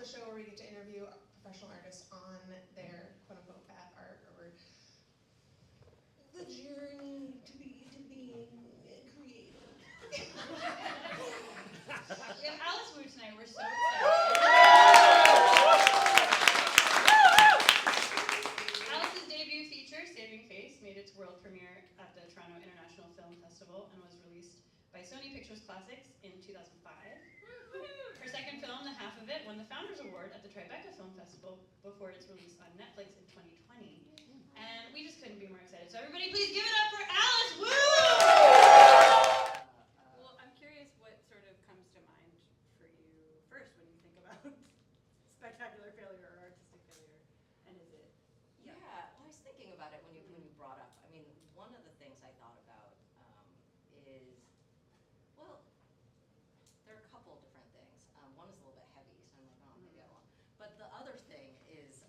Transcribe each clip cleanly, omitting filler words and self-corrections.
a show where we get to interview professional artists on their quote-unquote bad art, or the journey to being creative. We have Alice Wu tonight. We're so excited. Alice's debut feature, Saving Face, made its world premiere at the Toronto International Film Festival and was released by Sony Pictures Classics in 2005. Her second film, The Half of It, won the Founders Award at the Tribeca Film Festival before its release on Netflix in 2020. And we just couldn't be more excited. So everybody please give it up for Alice Wu! Well, I'm curious what sort of comes to mind for you first when you think about spectacular failure or artistic failure, and is it? Yeah, well, I was thinking about it when you brought up. I mean, one of the things I thought about is, well, there are a couple different things. One is a little bit heavy, so I'm like, oh, maybe I won't. But the other thing is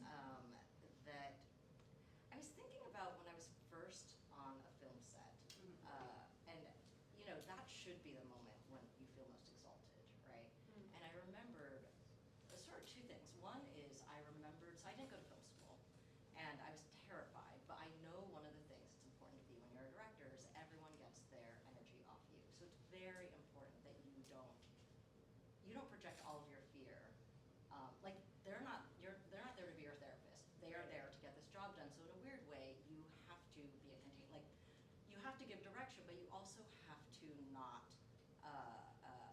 that I was thinking about when I was first on a film set, and that should be the moment when you feel most exalted, right? And I remembered sort of two things. One is I remembered, so I didn't go to film school, and I was terrified, but I know one of the things that's important to be when you're a director is everyone gets their energy off you. So it's very important that you don't project all of your fear. Like they're not there to be your therapist. They are there to get this job done. So in a weird way, you have to be a container. Like you have to give direction, but you also have to not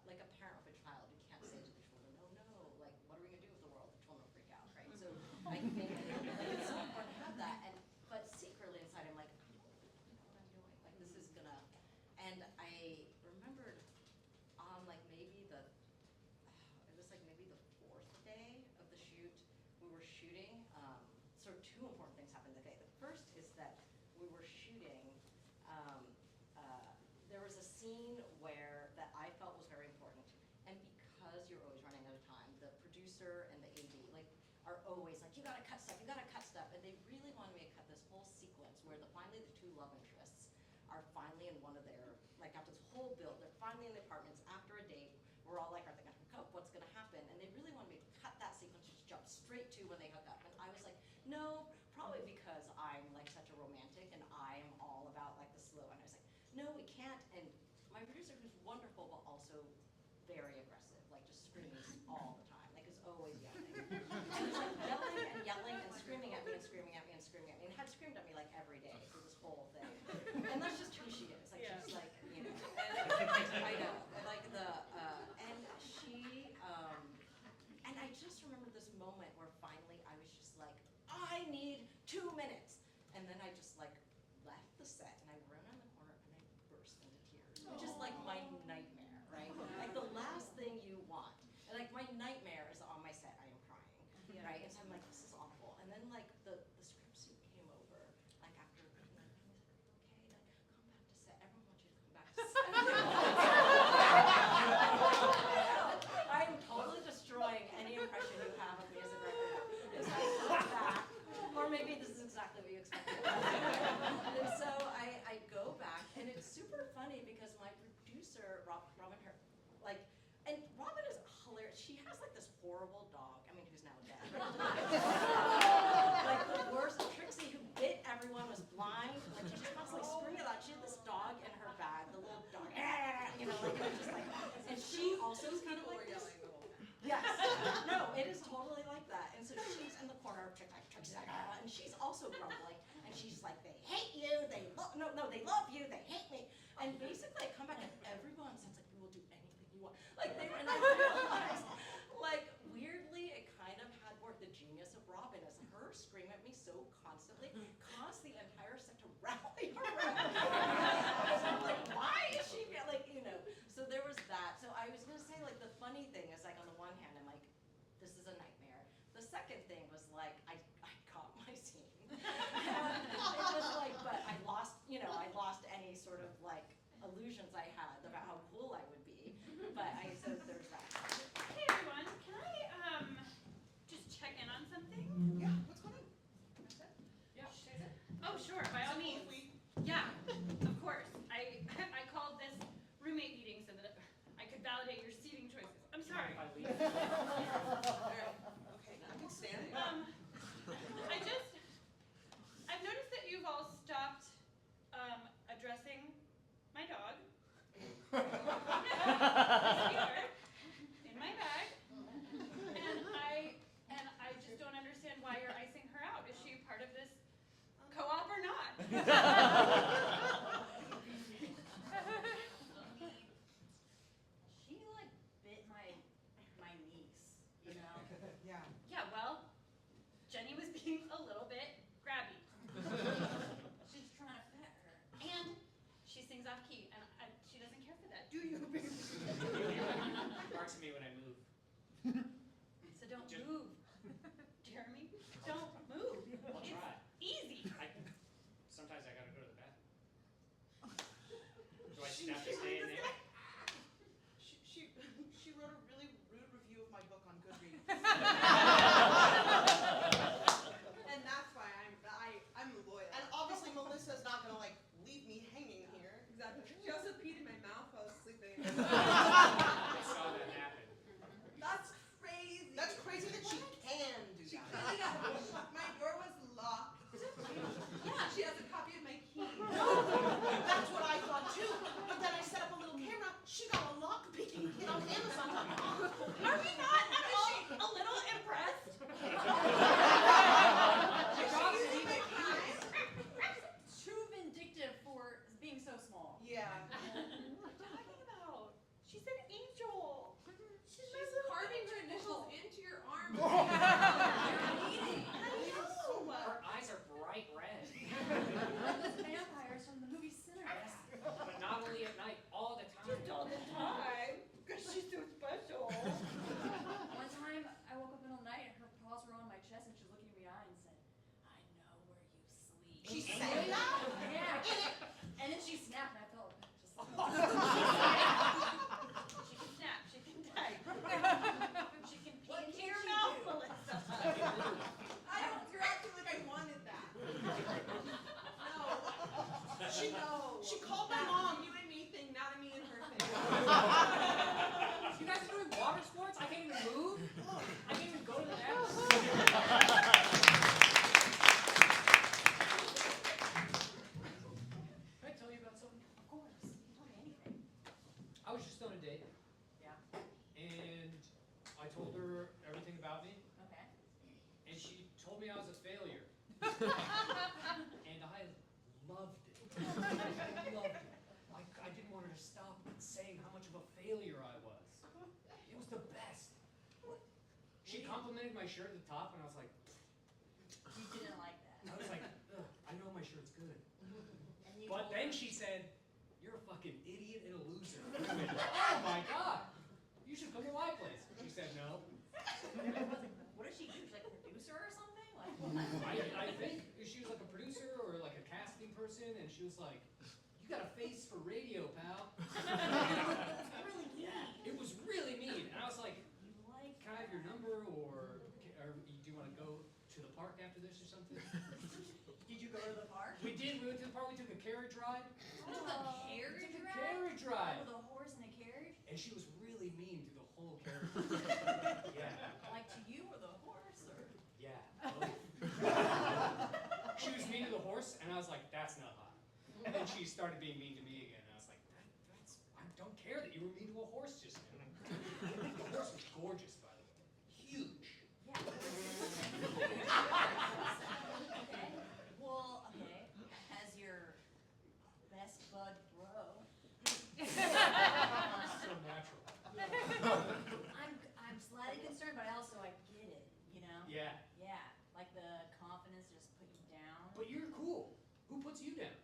like a parent with a child. You can't say to the children, no, like what are we gonna do with the world? The children will freak out, right? So I think like it's so important to have that. But secretly inside, I'm like, I don't know what I'm doing. Like this is gonna. And I remembered on like maybe the fourth day of the shoot, we were shooting. Sort of two important things happened that day. The first is that we were shooting. There was a scene that I felt was very important, and because you're always running out of time, the producer and the AD are always like, you gotta cut stuff, and they really wanted me to cut this whole sequence where finally the two love interests are finally in one of their, like after this whole build, they're finally in the apartments after a date. We're all like, are they gonna hook up? What's gonna happen? And they really wanted me to cut that sequence, just jump straight to when they hook up. And I was like, no, probably because I'm like such a romantic and I am all about like the slow. And I was like, no, we can't. And my producer, who's wonderful but also very aggressive, like just screaming all the time, like is always yelling. And he's like yelling and screaming at me and screaming at me and screaming at me, and had screamed at me like every day through this whole thing. And that's just who she is. Like she's like, and I know, like and she, and I just remember this moment where finally I was just like, I need 2 minutes, and then I just like left the set and I ran around the corner and I burst into tears, which is like my nightmare, right? Like the last thing you want, and like my nightmare is on my set I am crying, right? And so I'm like, this is awful, and then like the script suit came over, like after, and he was like, are you okay? Like come back to set. Everyone wants you to come back to set. I'm totally destroying any impression you have of me as a director now. And so I come back, or maybe this is exactly what you expected. And so I go back, and it's super funny because my producer, Robin, and Robin is hilarious. She has like this horrible dog. I mean, who's now dead. Like the worst. Trixie, who bit everyone, was blind. Like she just constantly screaming about. She had this dog in her bag, the little dog. Like it was just like. And she also is kind of like this. Yes. No, it is totally like that. And so she's in the corner of Trixie's like, and she's also grumbling. And she's like, they hate you. They love you. They hate me. And basically, I come back and everyone says like, we will do anything you want. Like, and I realized, like, weirdly, it kind of had worked. The genius of Robin is her scream at me so constantly caused the entire set to rally around. So I'm like, why is she like, So there was that. So I was gonna say, like, the funny thing is, like, on the one hand, I'm like, this is a nightmare. The second thing was like, I got my scene. It was like, but I lost any sort of like illusions I had about how cool I would be. But so there's that. Hey everyone, can I just check in on something? Yeah, what's going on? Oh sure, by all means. Yeah, of course. I called this roommate meeting so that I could validate your seating choices. I'm sorry. All right. barks at me when I move. So don't Just- move. Jeremy, don't move. I'll try. Easy. Sometimes I gotta go to the bathroom. Do I have to stay in there? She wrote a really rude review of my book on Goodreads. And that's why I'm loyal. And obviously Melissa's not gonna like leave me hanging here. Exactly. She also peed in my mouth while I was sleeping. I saw that happen. That's crazy. That's crazy that she can do She that. clearly got, my door was locked. Yeah, she has a copy of my key. That's what I thought too. But then I set up a little camera. She got a lock picking kit on Amazon.com. Are we not at all a little impressed? Using my time. Too vindictive for being so small. Yeah. What are you talking about? She's an angel. She's carving her initials into your arm. You're eating. Her eyes are bright red. Like those vampires from the movie Sinners. But not only at night, all the time. Time. Because she's so special. One time, I woke up in the night and her paws were on my chest and she was looking me in the eye and said, "I know where you sleep." She said that? Yeah. And then she snapped and I felt just. She can snap. She can type. She can pee Look into to your you mouth, too. Melissa. You're acting like I wanted that. No. She called my mom. You and me thing, not a me and her thing. You guys are doing water sports? I can't even move? I can't even go to the bathroom? Can I tell you about something? Of course. You can tell me anything. I was just on a date. Yeah. And I told her everything about me, Okay. and she told me I was a failure. And I loved it. I loved it. I didn't want her to stop saying how much of a failure I was. It was the best. She complimented my shirt at the top, and I was like, You didn't like that. I was like, ugh, I know my shirt's good. And you But told then her- she said, "You're a fucking idiot and a loser." I went, "Oh my god, you should come to my place." She said no. What did she do? She's like a producer or something? Like what? I think she was like a producer or like a casting person, and she was like, "You got a face for radio, pal." Really mean. It was really mean, and I was like, You like "Can I have your number, or do you want to go to the park after this or something?" Did you go to the park? We did. We went to the park. We took a carriage ride. To the carriage We took a ride? carriage ride, With a horse and a carriage? and she was really mean to the whole carriage. Yeah. Like to you or the horse or? Yeah. She was mean to the horse, and I was like, "That's not hot." And then she started being mean to me again, and I was like, I don't care that you were mean to a horse just now. The horse was gorgeous, by the way. Huge. Yeah. Okay. Well, okay. As your best bud bro. So natural. I'm slightly concerned, but also I get it, you know? Yeah. Yeah. Like the confidence just put you down. But you're cool. Who puts you down?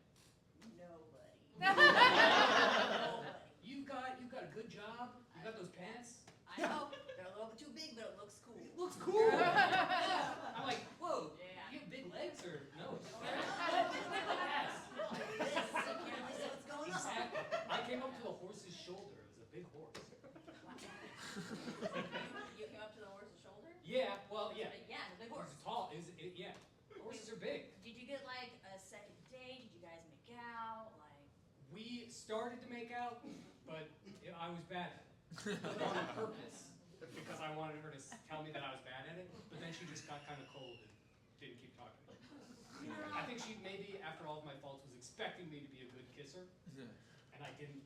Nobody. You've got a good job. You got those pants. I know. They're a little bit too big, but it looks cool. It looks cool. Yeah. I'm like, whoa. Yeah. You have big legs or no? Yes. This, you can't really see what's going on. Exactly. I came up to the horse's shoulder. It was a big horse. You came up to the horse's shoulder? Yeah. Well, yeah. Yeah, the big It horse. was tall. Yeah. Horses are big. Did you get like a second date? Did you guys make out? Like, We started to make out, but I was bad at it. On purpose. Because I wanted her to tell me that I was bad at it. But then she just got kind of cold and didn't keep talking to me. I think she maybe, after all of my faults, was expecting me to be a good kisser. And I couldn't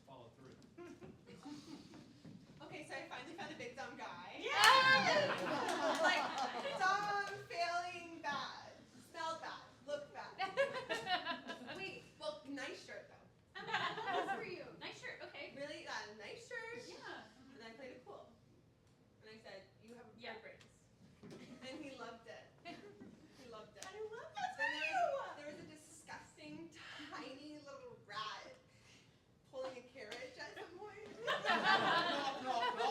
follow through. Okay, so I finally found a big dumb guy. Like, Dumb, failing, bad. Smelled bad. Looked bad. wait, Well, nice shirt though. I'm good for you. Nice shirt. Okay. Really, nice shirt. Yeah. And I played it cool. And I said, "You have Yeah. great brains." And he loved it. He loved it. I love that for Then you. there was a disgusting, tiny little rat pulling a carriage at some point. No.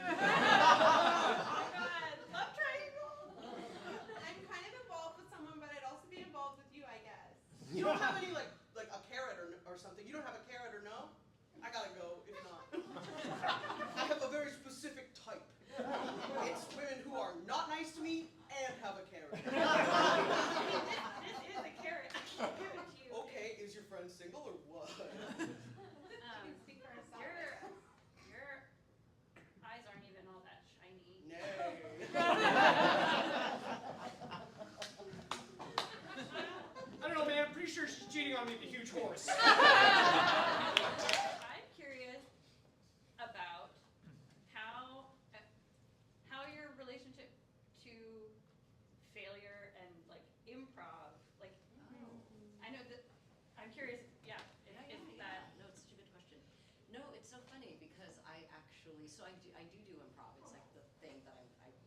Oh my god, love triangle. I'm kind of involved with someone, but I'd also be involved with you, I guess. You don't have any like a carrot or something. You don't have a carrot or no? I gotta go if not. I have a very specific type. It's women who are not nice to me and have a carrot. This is a carrot. I can't give it to you. Okay, is your friend single or what? She can speak for herself. Your eyes aren't even all that shiny. Nay. I don't know, man. I'm pretty sure she's cheating on me with a huge horse. I'm curious about how your relationship to failure and like improv, like I know that I'm curious, yeah, if that No, it's such a good question. No, it's so funny because I actually, so I do improv. It's like the thing that I'm like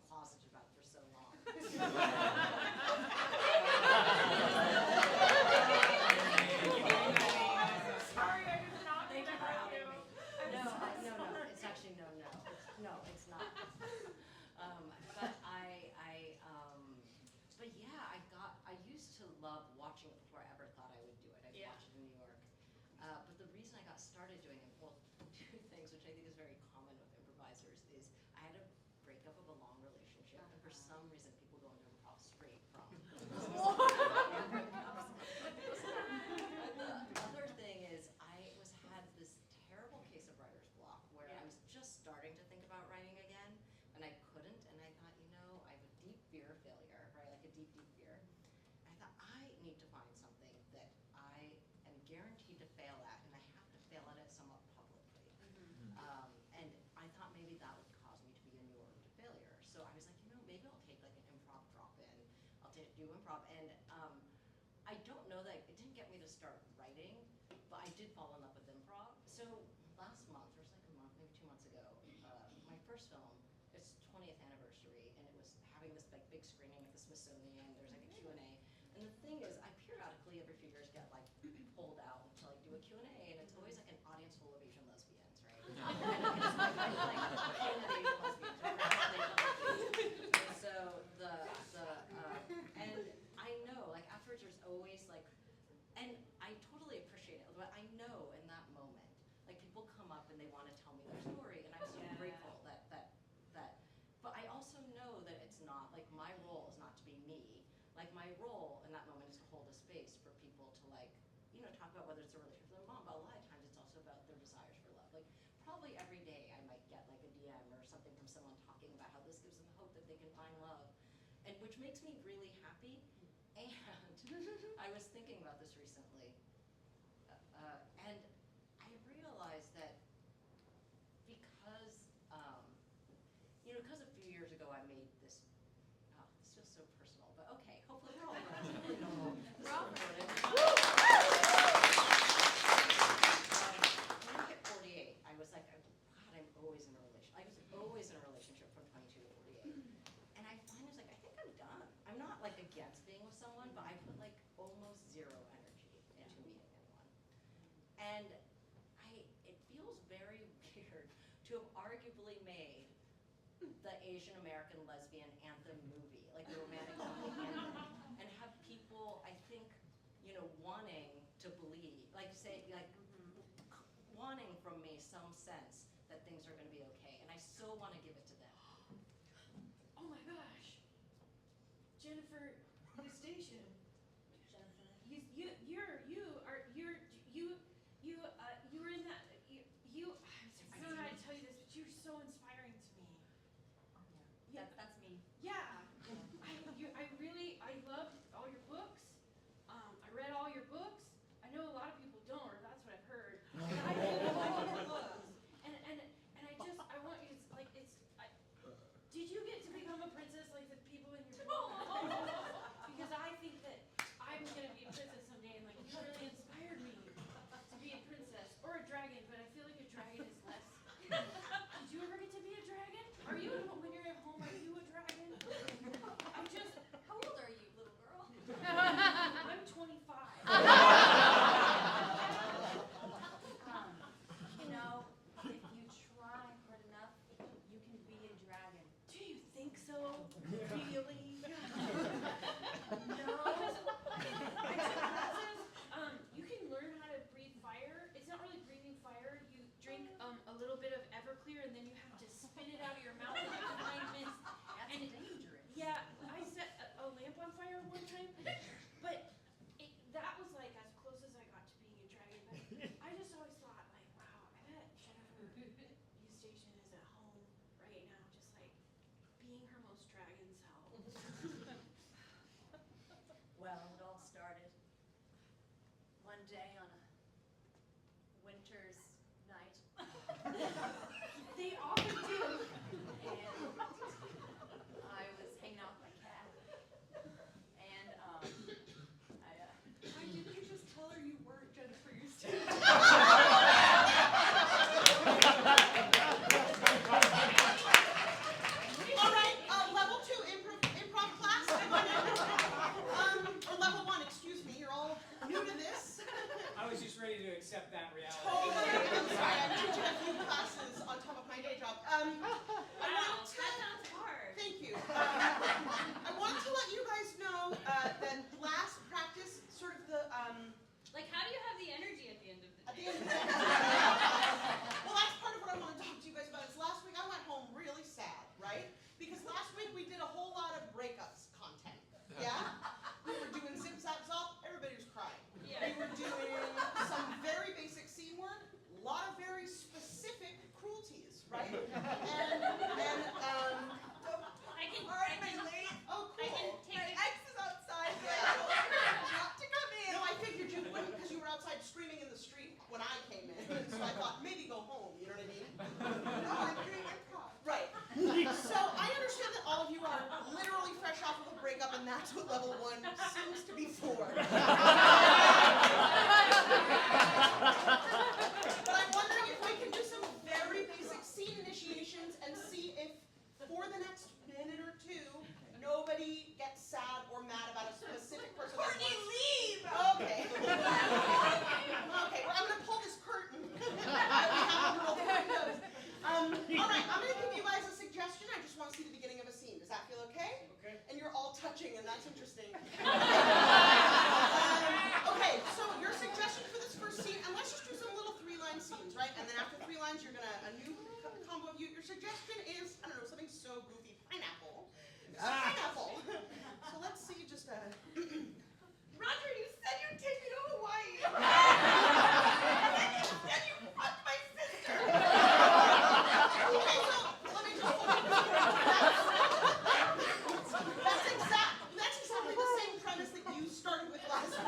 closeted about for so long. sorry, I did not Thank you for remember having you. me. I'm No, sorry. it's actually no, it's not. But yeah, I used to love watching it before I ever thought I would do it. I'd Yeah. watch it in New York. But the reason I got started doing it, well, two things, which I think is very common with improvisers, is I had a breakup of a long relationship, and for some reason people go into improv straight from breakups. The other thing is I had this terrible case of writer's block where I was just starting to think about writing again, and I couldn't, and I thought, I have a deep fear of failure, right? Like a deep, deep fear. I thought I need to find something that I am guaranteed to fail at, and I have to fail at it somewhat publicly. And I thought maybe that would cause me to be inured to failure. So I was like, maybe I'll take like an improv drop-in. I'll do improv, and I don't know that it didn't get me to start writing, but I did fall in love with improv. So last month, or it was like a month, maybe 2 months ago, my first film, its 20th anniversary, and it was having this like big screening at the Smithsonian. There's like a Q&A, and the thing is, I periodically every few years get like pulled out to like do a Q&A, and it's always like an audience full of Asian lesbians, right? And it's like I like playing with Asian lesbians. And so and I know like afterwards there's always like, and I totally appreciate it, but I know in that moment, like people come up and they want to tell me their story, and I'm so Yeah. grateful that, but I also know that it's not, like my role is not to be me. Like my role in that moment is to hold a space for people to like, talk about whether it's a relationship with their mom, but a lot of times it's also about their desires for love. Like probably every day I might get like a DM or something from someone talking about how this gives them hope that they can find love, and which makes me really happy. And I was thinking about this recently, and I realized that because, because a few years ago I made this, this feels so personal, but okay, hopefully we're all relatively normal. We're all recorded. When I hit 48, I was like, God, I'm always in a relationship. I was always in a relationship from 22 to 48. And I finally was like, I think I'm done. I'm not like against being with someone, but I put like almost zero energy into meeting anyone. And it feels very weird to have arguably made the Asian American lesbian anthem movie, like the romantic comedy anthem, and have people, I think, wanting to believe, like say, like wanting from me some sense that things are going to be okay, and I so want to give it to them. Oh my gosh, Jennifer Eustachian. Jennifer? You were in that. I don't know how to tell you this, but you're so inspiring to me. Yeah. That's me. Yeah. I loved all your books. I read all your books. I know a lot of people don't, or that's what I've heard. But I really like your books. And I want you to like did you get to become a princess like the people in your book? Because I think that I'm gonna be a princess someday, and like you really inspired me to be a princess or a dragon, but I feel like a dragon is less. Did you ever get to be a dragon? Are you when you're at home? Are you a dragon? here, and then you have to spit it out of your mouth like 9 minutes. That's And dangerous. yeah, I set a lamp on fire one time, but that was like as close as I got to being a dragon. But I just always thought, like, wow, I bet Jennifer U Station is at home right now, just like being her most dragon self. Well, it all started one day on a winter's night. They often do. And I was hanging out with my cat. And Why didn't you just tell her you weren't Jennifer Houston? All right, level 2 improv class. Come on in. Or level 1, excuse me. You're all new to this. I was just ready to accept that reality. Totally. I'm sorry. I'm teaching a few classes on top of my day job. I Wow, want to. that sounds hard. Thank you. I want to let you guys know that last practice, sort of the Like, how do you have the energy at the end of the at day? the end of the well, that's part of what I want to talk to you guys about. Is last week I went home really sad, right? Because last week we did a whole lot of breakups content. Yeah? We were doing zip zap zop. Everybody was crying. Yeah. We were doing some very basic scene work, a lot of very specific cruelties, right? I can Oh, I can cool. take My it. ex is outside. Yeah. Not to come in. No, I figured you wouldn't because you were outside screaming in the street when I came in. So I thought maybe go home, you know what I mean? No, I'm doing improv. Right. So I understand that all of you are literally fresh off of a breakup and that's what level 1 seems to be for. But I'm wondering if we can do some very basic scene initiations and see if for the next minute or two, nobody gets sad or mad about a specific person. that Courtney, wants- leave! Okay. Okay, well, I'm gonna pull this curtain that we have under all the windows. All right, I'm gonna give you guys a suggestion. I just want to see the beginning of a scene. Does that feel okay? Okay. And you're all touching, and that's interesting. Okay, so your suggestion for this first scene, and let's just do some little 3-line scenes, right? And then after 3 lines, you're gonna a new combo of you. Your suggestion is I don't know something so goofy, pineapple. Pineapple. So let's see just a. Roger, you said you'd take me to Hawaii. And then you said you fucked my sister. Okay, so let me just. That's exactly the same premise that you started with last week.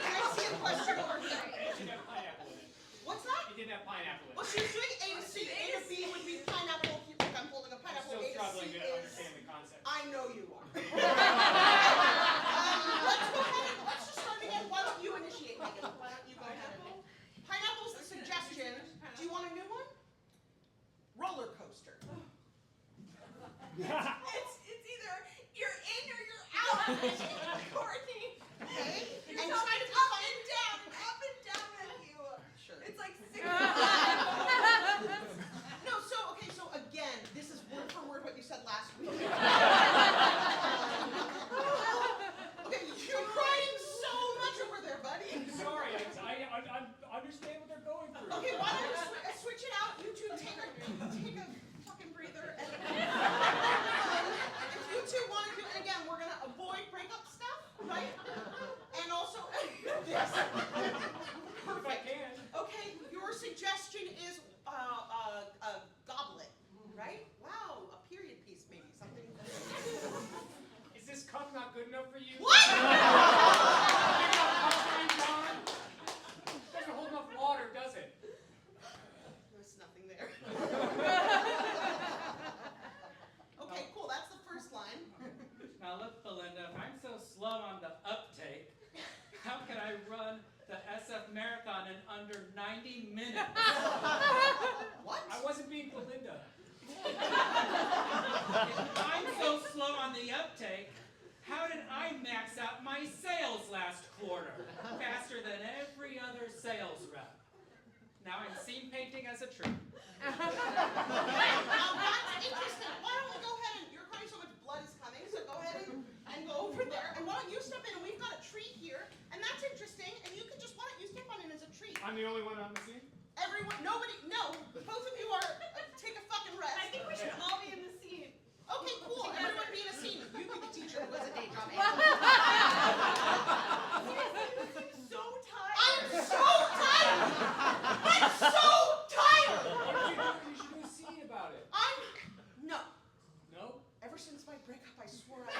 I see a question over here. It did have pineapple in it. What's that? It did have pineapple in Well, it. she was doing A to C. A to B would be pineapple. Like I'm holding a I'm pineapple. still A to struggling C to is. understand the concept. I know you are. Let's go ahead and let's just start again. Why don't you initiate, Megan? Why don't you go ahead and. Pineapple's the suggestion. Do you want a new one? Roller coaster. It's either you're in or you're out. Courtney. Okay. You're And telling try me to up and down at you. Sure. It's like 6 No, so okay, so again, this is word for word what you said last week. Okay, you're crying so much over there, buddy. Sorry, I understand what they're going through. Okay, why don't you switch it out? You two take a fucking breather. And, if you two want to do, and again, we're gonna avoid breakup stuff, right? And also this. If I Perfect. can. Okay, your suggestion is a goblet, right? Wow, a period piece maybe, something. Is this cup not good enough for you? What? Doesn't hold enough water, does it? There's nothing there. Okay, cool, that's the first line. Now look, Belinda, if I'm so slow on the uptake, how can I run the SF Marathon in under 90 minutes? What? I wasn't being Belinda. If I'm so slow on the uptake, how did I max out my sales last quarter? Faster than every other sales rep. Now I'm scene painting as a tree. Now that's interesting. Why don't we go ahead and, you're crying so much blood is coming, so go ahead and go over there. And why don't you step in, and we've got a tree here, and that's interesting, and you can just, why don't you step on in as a tree? I'm the only one on the scene? Everyone, nobody, no, both of you are take a fucking rest. I think we should all be in the scene. Okay, cool. Everyone be in a scene. You be the teacher who has a day job. I'm so tired. I'm so tired. I'm so tired. What did you do? You should do a scene about it. No. No? Ever since my breakup, I swore I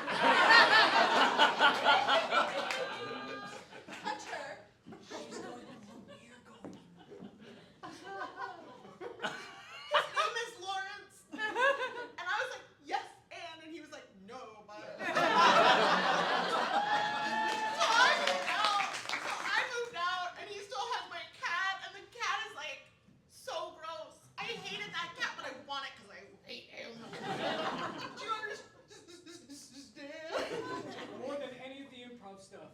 Hunter. She's going alone. We're going. His name is Lawrence. And I was like, yes, and he was like, no, but. So I moved out, and he still has my cat, and the cat is like so gross. I hated that cat, but I want it because I hate him. Do you understand? More than any of the improv stuff.